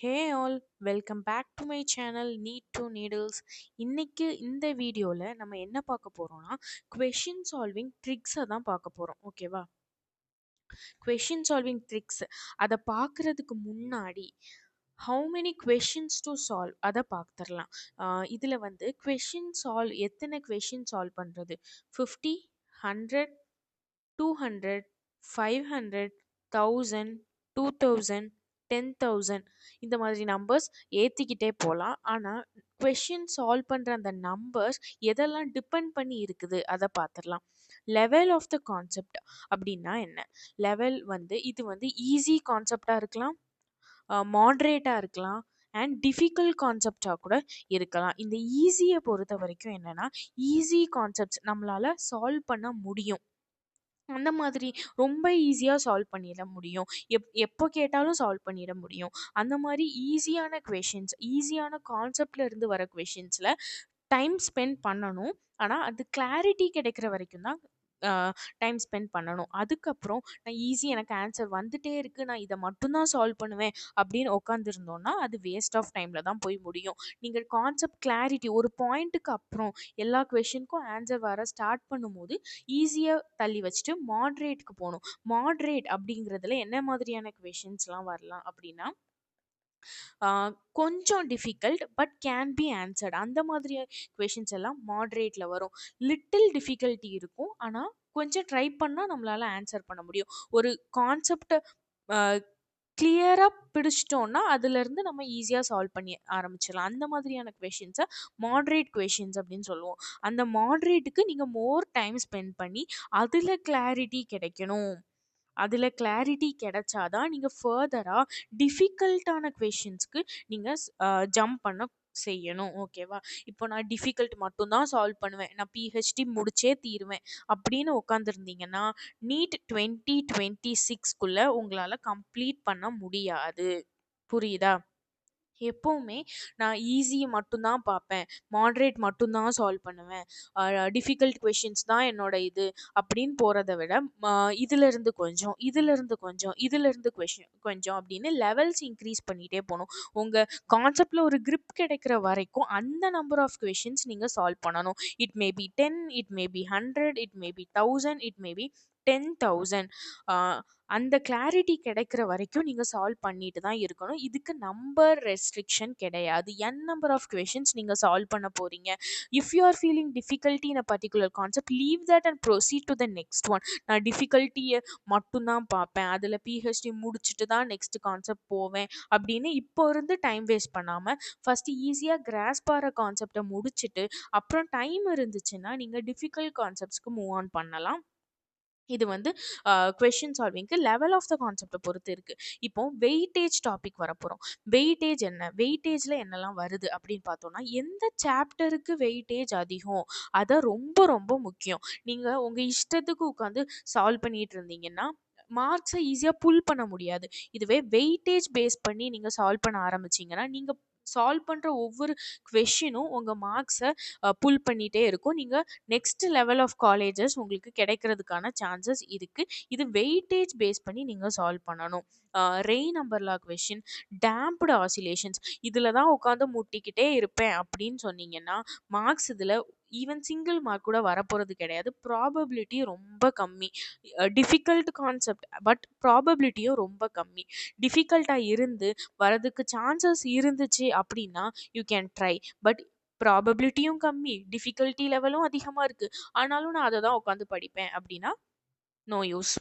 Hey all, welcome back to my channel Need to Needles. இன்னைக்கு இந்த வீடியோல நம்ம என்ன பார்க்க போறோம்னா question solving tricks தான் பார்க்க போறோம். ஓகேவா? question solving tricks அத பார்க்கறதுக்கு முன்னாடி how many questions to solve அத பார்த்துடலாம். இதுல வந்து question solve எத்தனை question solve பண்றது 50, 100, 200, 500, 1000, 2000, 10,000 இந்த மாதிரி நம்பர்ஸ் ஏத்திக்கிட்டே போகலாம். ஆனால் கொஷின் சால்வ் பண்ணுற அந்த நம்பர்ஸ் எதெல்லாம் டிபெண்ட் பண்ணி இருக்குது அதை பார்த்துடலாம். லெவல் ஆஃப் த கான்செப்ட் அப்படின்னா என்ன? லெவல் வந்து இது வந்து ஈஸி கான்செப்டாக இருக்கலாம், மாட்ரேட்டாக இருக்கலாம், அண்ட் டிஃபிகல்ட் கான்செப்டாக கூட இருக்கலாம். இந்த ஈஸியை பொறுத்த வரைக்கும் என்னென்னா, ஈஸி கான்செப்ட்ஸ் நம்மளால் சால்வ் பண்ண முடியும். அந்த மாதிரி ரொம்ப ஈஸியாக சால்வ் பண்ணிட முடியும். எப்போ கேட்டாலும் சால்வ் பண்ணிட முடியும். அந்த மாதிரி ஈஸியான கொஷின்ஸ், ஈஸியான கான்செப்ட்ல இருந்து வர கொஷின்ஸில் டைம் ஸ்பெண்ட் பண்ணணும். ஆனால் அது கிளாரிட்டி கிடைக்கிற வரைக்கும் தான் டைம் ஸ்பெண்ட் பண்ணணும். அதுக்கப்புறம் நான் ஈஸி எனக்கு ஆன்சர் வந்துட்டே இருக்குது, நான் இதை மட்டும்தான் சால்வ் பண்ணுவேன் அப்படின்னு உட்காந்துருந்தோன்னா அது வேஸ்ட் ஆஃப் டைமில் தான் போய் முடியும். நீங்கள் கான்செப்ட் கிளாரிட்டி ஒரு பாயிண்ட்டுக்கு அப்புறம் எல்லா கொஷினுக்கும் ஆன்சர் வர ஸ்டார்ட் பண்ணும்போது ஈஸியாக தள்ளி வச்சுட்டு மாட்ரேட்டுக்கு போகணும். மாட்ரேட் அப்படிங்கிறதுல என்ன மாதிரியான கொஷின்ஸ்லாம் வரலாம் அப்படின்னா, கொஞ்சம் difficult but can be answered அந்த மாதிரி கொஷின்ஸ் எல்லாம் மாட்ரேட்டில் வரும். லிட்டில் டிஃபிகல்ட்டி இருக்கும், ஆனால் கொஞ்சம் ட்ரை பண்ணால் நம்மளால் ஆன்சர் பண்ண முடியும். ஒரு கான்செப்டை கிளியராக பிடிச்சிட்டோன்னா அதுலேருந்து நம்ம ஈஸியாக சால்வ் பண்ணி ஆரம்பிச்சிடலாம். அந்த மாதிரியான கொஷின்ஸை மாட்ரேட் கொஷின்ஸ் அப்படின்னு சொல்லுவோம். அந்த மாட்ரேட்டுக்கு நீங்கள் மோர் டைம் ஸ்பெண்ட் பண்ணி அதில் கிளாரிட்டி கிடைக்கணும். அதில் கிளாரிட்டி கிடைச்சாதான் நீங்கள் ஃபர்தராக டிஃபிகல்ட்டான கொஷின்ஸ்க்கு நீங்கள் ஜம்ப் பண்ண செய்யணும். ஓகேவா? இப்போ நான் டிஃபிகல்ட் மட்டும்தான் சால்வ் பண்ணுவேன், நான் பிஹெச்டி முடிச்சே தீருவேன் அப்படின்னு உட்காந்துருந்தீங்கன்னா நீட் 2026 உங்களால் கம்ப்ளீட் பண்ண முடியாது. புரியுதா? எப்போவுமே நான் ஈஸியை மட்டும்தான் பார்ப்பேன், மாட்ரேட் மட்டும்தான் சால்வ் பண்ணுவேன், டிஃபிகல்ட் கொஷின்ஸ் தான் என்னோட இது அப்படின்னு போகிறத விட இதிலிருந்து கொஞ்சம், இதிலிருந்து கொஞ்சம், இதிலிருந்து கொஞ்சம் அப்படின்னு லெவல்ஸ் இன்க்ரீஸ் பண்ணிகிட்டே போகணும். உங்கள் கான்செப்டில் ஒரு grip கிடைக்கிற வரைக்கும் அந்த நம்பர் ஆஃப் கொஷின்ஸ் நீங்கள் சால்வ் பண்ணணும். It may be 10, it may be 100, it may be 1000, it may be 10,000. அந்த கிளாரிட்டி கிடைக்கிற வரைக்கும் நீங்கள் சால்வ் பண்ணிட்டு தான் இருக்கணும். இதுக்கு நம்பர் ரெஸ்ட்ரிக்ஷன் கிடையாது. நம்பர் ஆஃப் கொஷின்ஸ் நீங்கள் சால்வ் பண்ண போகிறீங்க. If you are feeling difficulty in a particular concept, leave that and proceed to the next one. நான் டிஃபிகல்ட்டியை மட்டும்தான் பார்ப்பேன், அதில் பிஹெச்டி முடிச்சுட்டு தான் நெக்ஸ்ட் கான்செப்ட் போவேன் அப்படின்னு இப்போ இருந்து டைம் வேஸ்ட் பண்ணாமல் ஃபஸ்ட்டு ஈஸியாக கிராஸ்ப் ஆகிற கான்செப்டை முடிச்சுட்டு அப்புறம் டைம் இருந்துச்சுன்னா நீங்கள் டிஃபிகல்ட் கான்செப்ட்ஸ்க்கு மூவ் ஆன் பண்ணலாம். இது வந்து கொஷின் சால்விங்க்கு லெவல் ஆஃப் த கான்செப்டை பொறுத்து இருக்குது. இப்போ வெயிட்டேஜ் டாபிக் வரப்போகிறோம். வெயிட்டேஜ் என்ன, வெயிட்டேஜில் என்னெல்லாம் வருது அப்படின்னு பார்த்தோன்னா, எந்த சாப்டருக்கு வெயிட்டேஜ் அதிகம் அதை ரொம்ப ரொம்ப முக்கியம். நீங்கள் உங்கள் இஷ்டத்துக்கு உட்காந்து சால்வ் பண்ணிட்டு இருந்தீங்கன்னா மார்க்ஸை ஈஸியாக புல் பண்ண முடியாது. இதுவே வெயிட்டேஜ் பேஸ் பண்ணி நீங்கள் சால்வ் பண்ண ஆரம்பிச்சிங்கன்னா நீங்கள் சால்வ் பண்ணுற ஒவ்வொரு கொஷினும் உங்கள் மார்க்ஸை புல் பண்ணிகிட்டே இருக்கும். நீங்கள் நெக்ஸ்ட் லெவல் ஆஃப் காலேஜஸ் உங்களுக்கு கிடைக்கிறதுக்கான சான்சஸ் இருக்குது. இது வெயிட்டேஜ் பேஸ் பண்ணி நீங்கள் சால்வ் பண்ணணும். ரெயின் நம்பர்லா கொஷின், டேம்ப்டு ஆசிலேஷன்ஸ் இதில் தான் உட்காந்து முட்டிக்கிட்டே இருப்பேன் அப்படின்னு சொன்னீங்கன்னா மார்க்ஸ் இதில் ஈவன் சிங்கிள் மார்க் கூட வரப்போகிறது கிடையாது. ப்ராபபிலிட்டி ரொம்ப கம்மி. டிஃபிகல்ட் கான்செப்ட் பட் ப்ராபபிலிட்டியும் ரொம்ப கம்மி. டிஃபிகல்ட்டாக இருந்து வரதுக்கு சான்சஸ் இருந்துச்சு அப்படின்னா யூ கேன் ட்ரை. பட் ப்ராபபிலிட்டியும் கம்மி, டிஃபிகல்ட்டி லெவலும் அதிகமாக இருக்குது, ஆனாலும் நான் அதை தான் உட்காந்து படிப்பேன் அப்படின்னா நோ யூஸ்.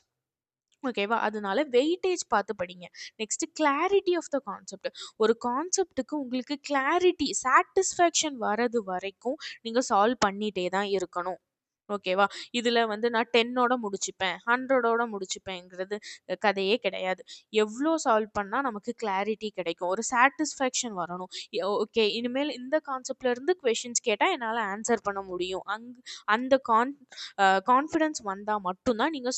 ஓகேவா? அதனால வெயிட்டேஜ் பார்த்து படிங்க. Next clarity of the concept. ஒரு கான்செப்ட்டுக்கு உங்களுக்கு கிளாரிட்டி, சாட்டிஸ்ஃபேக்ஷன் வரது வரைக்கும் நீங்கள் சால்வ் பண்ணிகிட்டே தான் இருக்கணும். ஓகேவா? இதில் வந்து நான் 10ஓட முடிச்சுப்பேன், 100ஓட முடிச்சுப்பேங்கிறது கதையே கிடையாது. எவ்வளோ சால்வ் பண்ணால் நமக்கு கிளாரிட்டி கிடைக்கும், ஒரு சாட்டிஸ்ஃபேக்ஷன் வரணும். ஓகே, இனிமேல் இந்த கான்செப்ட்லேருந்து கொஷின்ஸ் கேட்டால் என்னால் ஆன்சர் பண்ண முடியும், அந்த கான்ஃபிடென்ஸ் வந்தால் மட்டும்தான் நீங்கள்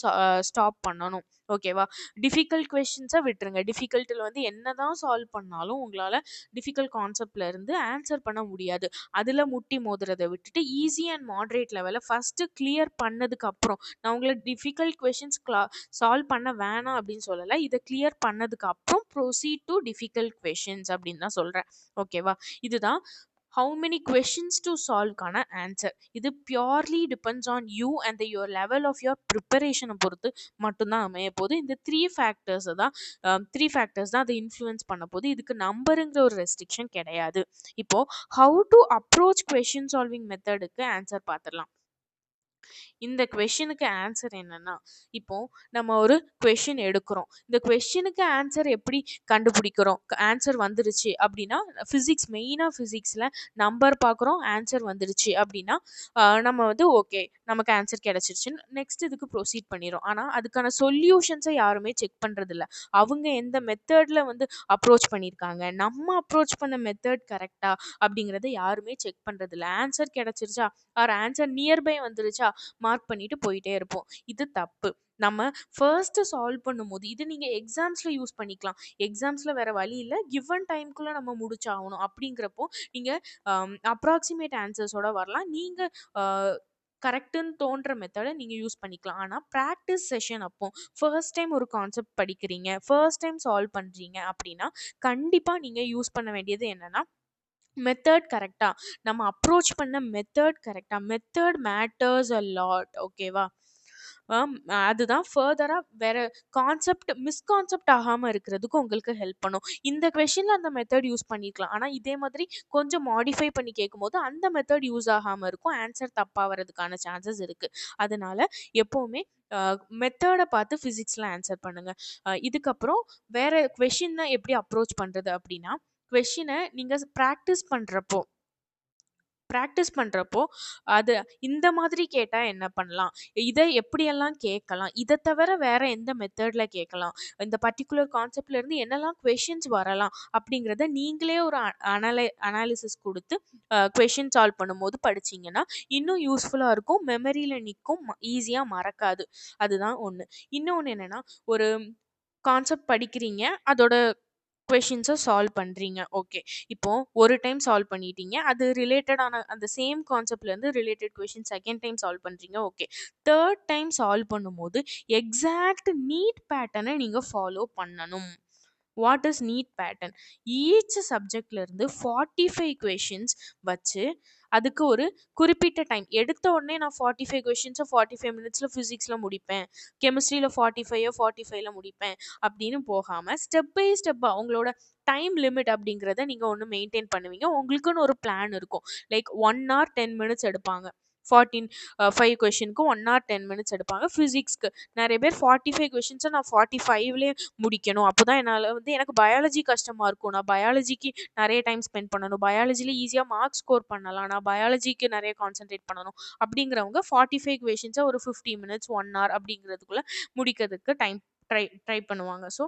ஸ்டாப் பண்ணணும். ஓகேவா? டிஃபிகல்ட் கொஸ்டின்ஸ விட்டுருங்க. டிஃபிகல்ட்ல வந்து என்னதான் சால்வ் பண்ணாலும் உங்களால டிஃபிகல்ட் கான்செப்ட்ல இருந்து ஆன்சர் பண்ண முடியாது. அதுல முட்டி மோதுறத விட்டுட்டு ஈஸி அண்ட் மாடரேட் லெவல்ல ஃபர்ஸ்ட் கிளியர் பண்ணதுக்கு அப்புறம், நான் உங்கள டிஃபிகல்ட் கொஸ்டின்ஸ் சால்வ் பண்ண வேணாம் அப்படின்னு சொல்லல. இத கிளியர் பண்ணதுக்கு அப்புறம் ப்ரோசீட் டூ டிஃபிகல்ட் கொஸ்டின்ஸ் அப்படின்னு தான் சொல்றேன். ஓகேவா? இதுதான் how many questions to solve கான ஆன்சர். இது purely depends on you and your level of your ப்ரிப்பரேஷனை பொறுத்து மட்டும்தான் அமைய போகுது. இந்த த்ரீ ஃபேக்டர்ஸ் தான் அதை இன்ஃப்ளூயன்ஸ் பண்ண போகுது. இதுக்கு நம்பருங்கிற ஒரு ரெஸ்ட்ரிக்ஷன் கிடையாது. இப்போ how to approach question solving மெத்தடுக்கு ஆன்சர் பார்த்துடலாம். இந்த கொஸ்டினுக்கு ஆன்சர் என்னன்னா, இப்போ நம்ம ஒரு கொஸ்டின் எடுக்கிறோம். இந்த கொஸ்டினுக்கு ஆன்சர் எப்படி கண்டுபிடிக்கிறோம்? ஆன்சர் வந்துருச்சு அப்படின்னா, மெயினா ஃபிசிக்ஸ்ல நம்பர் பார்க்குறோம், ஆன்சர் வந்துருச்சு அப்படின்னா நம்ம வந்து ஓகே, நமக்கு ஆன்சர் கிடைச்சிருச்சுன்னு நெக்ஸ்ட் இதுக்கு ப்ரொசீட் பண்ணிடுறோம். ஆனால் அதுக்கான சொல்யூஷன்ஸை யாருமே செக் பண்ணுறதில்ல. அவங்க எந்த மெத்தட்ல வந்து அப்ரோச் பண்ணியிருக்காங்க, நம்ம அப்ரோச் பண்ண மெத்தட் கரெக்டா அப்படிங்கிறத யாருமே செக் பண்ணுறதில்ல. ஆன்சர் கிடைச்சிருச்சா ஆர் ஆன்சர் நியர்பை வந்துருச்சா மார்க் பண்ணிட்டு போயிட்டே இருப்போம். இது தப்பு. நம்ம ஃபர்ஸ்ட் சால்வ் பண்ணும்போது இது நீங்க எக்ஸாம்ஸ்ல யூஸ் பண்ணிக்கலாம். எக்ஸாம்ஸ்ல வேற வழி இல்ல, கிவன் டைம்குள்ள நம்ம முடிச்சாகணும் அப்படிங்கிறப்போ நீங்க அப்ராக்சிமேட் ஆன்சர்ஸோட வரலாம். நீங்க கரெக்டுன்னு தோன்ற மெத்தடை நீங்க யூஸ் பண்ணிக்கலாம். ஆனா ப்ராக்டிஸ் செஷன் அப்போ ஃபர்ஸ்ட் டைம் ஒரு கான்செப்ட் படிக்கிறீங்க, ஃபர்ஸ்ட் டைம் சால்வ் பண்றீங்க அப்படின்னா கண்டிப்பா நீங்க யூஸ் பண்ண வேண்டியது என்னன்னா, மெத்தட் கரெக்டா, நம்ம அப்ரோச் பண்ண மெத்தட் கரெக்டா. Method matters a lot. ஓகேவா? அதுதான் ஃபர்தரா வேற மிஸ்கான்செப்ட் ஆகாம இருக்கிறதுக்கு உங்களுக்கு ஹெல்ப் பண்ணும். இந்த கொஸ்டின்ல அந்த மெத்தட் யூஸ் பண்ணிக்கலாம். ஆனா இதே மாதிரி கொஞ்சம் மாடிஃபை பண்ணி கேட்கும்போது அந்த மெத்தட் யூஸ் ஆகாம இருக்கும். ஆன்சர் தப்பா வரதுக்கான சான்சஸ் இருக்கு. அதனால எப்பவுமே மெத்தடை பார்த்து ஃபிசிக்ஸ்ல ஆன்சர் பண்ணுங்க. இதுக்கப்புறம் வேற கொஸ்டினை எப்படி அப்ரோச் பண்றது அப்படின்னா, கொஸ்டினை நீங்க ப்ராக்டிஸ் பண்றப்போ அது இந்த மாதிரி கேட்டா என்ன பண்ணலாம், இதை எப்படியெல்லாம் கேட்கலாம், இதை தவிர வேற எந்த மெத்தட்ல கேட்கலாம், இந்த பர்டிகுலர் கான்செப்ட்ல இருந்து என்னெல்லாம் கொஷின்ஸ் வரலாம் அப்படிங்கிறத நீங்களே ஒரு அனாலிசிஸ் கொடுத்து கொஷின் சால்வ் பண்ணும்போது படிச்சீங்கன்னா இன்னும் யூஸ்ஃபுல்லா இருக்கும். மெமரியில நிற்கும், ஈஸியா மறக்காது. அதுதான் ஒண்ணு. இன்னொன்னு என்னன்னா, ஒரு கான்செப்ட் படிக்கிறீங்க, அதோட கொஷின்ஸை சால்வ் பண்ணுறீங்க. ஓகே, இப்போ ஒரு டைம் சால்வ் பண்ணிட்டீங்க, அது ரிலேட்டடான அந்த சேம் கான்செப்ட்லேருந்து related question second time solve பண்ணுறீங்க. ஓகே, தேர்ட் டைம் சால்வ் பண்ணும்போது எக்ஸாக்ட் நீட் பேட்டர்னை நீங்கள் ஃபாலோ பண்ணணும். What is NEET pattern? Each சப்ஜெக்ட்ல இருந்து 45 கொஷின்ஸ் வச்சு அதுக்கு ஒரு குறிப்பிட்ட டைம் எடுத்த உடனே நான் 45 கொஷின்ஸை 45 மினிட்ஸில் ஃபிசிக்ஸில் முடிப்பேன், கெமிஸ்ட்ரியில் 45ல முடிப்பேன் அப்படின்னு போகாமல் ஸ்டெப் பை ஸ்டெப்பாக உங்களோட டைம் லிமிட் அப்படிங்கிறத நீங்கள் ஒன்று மெயின்டைன் பண்ணுவீங்க. உங்களுக்குன்னு ஒரு பிளான் இருக்கும். லைக் 1 hour 10 minutes எடுப்பாங்க 5 கொஷினுக்கு 1 hour 10 minutes எடுப்பாங்க. ஃபிசிக்ஸ்க்கு நிறைய பேர் 45 கொஷின்ஸை நான் 45லேயே முடிக்கணும், அப்போ தான் என்னால் வந்து எனக்கு பயாலஜி கஷ்டமாக இருக்கும், நான் பயாலஜிக்கு நிறைய டைம் ஸ்பெண்ட் பண்ணணும், பயாலஜியில் ஈஸியாக மார்க் ஸ்கோர் பண்ணலாம், நான் பயாலஜிக்கு நிறைய கான்சென்ட்ரேட் பண்ணணும் அப்படிங்கிறவங்க 45 கொஷின்ஸை ஒரு 50 minutes 1 hour அப்படிங்கிறதுக்குள்ளே முடிக்கிறதுக்கு ட்ரை பண்ணுவாங்க. ஸோ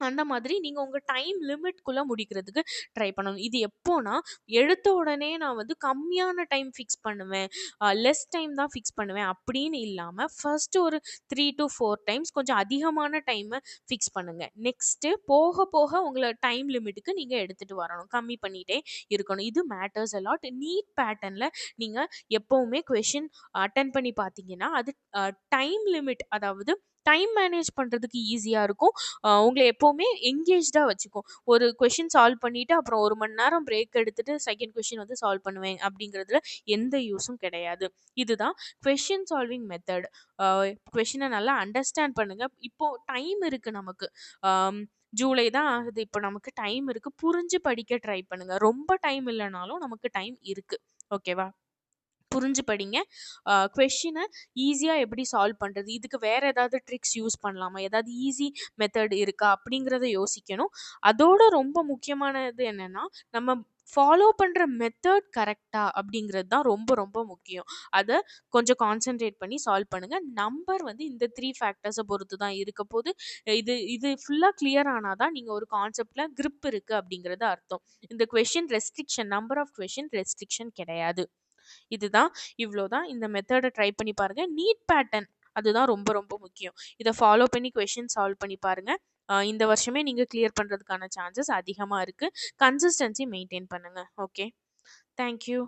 அந்த மாதிரி நீங்க உங்க டைம் லிமிட்குள்ள முடிக்கிறதுக்கு ட்ரை பண்ணணும். இது எப்போனா, எடுத்த உடனே நான் வந்து கம்மியான டைம் ஃபிக்ஸ் பண்ணுவேன், லெஸ் டைம் தான் ஃபிக்ஸ் பண்ணுவேன் அப்படின்னு இல்லாம ஃபர்ஸ்ட் ஒரு 3 to 4 டைம்ஸ் கொஞ்சம் அதிகமான டைமை ஃபிக்ஸ் பண்ணுங்க. நெக்ஸ்ட் போக போக உங்களை டைம் லிமிட்டுக்கு நீங்க எடுத்துட்டு வரணும், கம்மி பண்ணிட்டே இருக்கணும். இது மேட்டர்ஸ் அ லாட். நீட் பேட்டர்ன்ல நீங்க எப்பவுமே கொஷின் அட்டன் பண்ணி பார்த்தீங்கன்னா அது டைம் லிமிட், அதாவது டைம் மேனேஜ் பண்ணுறதுக்கு ஈஸியாக இருக்கும். உங்களை எப்போவுமே எங்கேஜ்டாக வச்சுக்கும். ஒரு கொஷின் சால்வ் பண்ணிவிட்டு அப்புறம் 1 மணி நேரம் பிரேக் எடுத்துகிட்டு செகண்ட் கொஷின் வந்து சால்வ் பண்ணுவேன் அப்படிங்கிறதுல எந்த யூஸும் கிடையாது. இதுதான் கொஷின் சால்விங் மெத்தட். கொஷினை நல்லா அண்டர்ஸ்டாண்ட் பண்ணுங்கள். இப்போது டைம் இருக்குது நமக்கு, ஜூலை தான் ஆகுது, இப்போ நமக்கு டைம் இருக்குது, புரிஞ்சு படிக்க ட்ரை பண்ணுங்கள். ரொம்ப டைம் இல்லைனாலும் நமக்கு டைம் இருக்குது. ஓகேவா? புரிஞ்சு படிங்க. கொஷினை ஈஸியாக எப்படி சால்வ் பண்ணுறது, இதுக்கு வேறு ஏதாவது ட்ரிக்ஸ் யூஸ் பண்ணலாமா, ஏதாவது ஈஸி மெத்தட் இருக்கா அப்படிங்கிறத யோசிக்கணும். அதோட ரொம்ப முக்கியமானது என்னென்னா, நம்ம ஃபாலோ பண்ணுற மெத்தட் கரெக்டா அப்படிங்கிறது தான் ரொம்ப ரொம்ப முக்கியம். அதை கொஞ்சம் கான்சென்ட்ரேட் பண்ணி சால்வ் பண்ணுங்கள். நம்பர் வந்து இந்த 3 ஃபேக்டர்ஸை பொறுத்து தான் இருக்க போது. இது ஃபுல்லாக கிளியர் ஆனால் தான் நீங்கள் ஒரு கான்செப்டில் grip இருக்குது அப்படிங்கிறது அர்த்தம். இந்த question restriction, number of question restriction கிடையாது. இதுதான், இவ்வளோதான். இந்த மெத்தடை ட்ரை பண்ணி பாருங்க. நீட் பேட்டர்ன் அதுதான் ரொம்ப ரொம்ப முக்கியம். இத ஃபாலோ பண்ணி கொஸ்டின் சால்வ் பண்ணி பாருங்க. இந்த வருஷமே நீங்க கிளியர் பண்றதுக்கான சான்சஸ் அதிகமா இருக்கு. கன்சிஸ்டன்சி மெயின்டெயின் பண்ணுங்க. ஓகே. Thank you.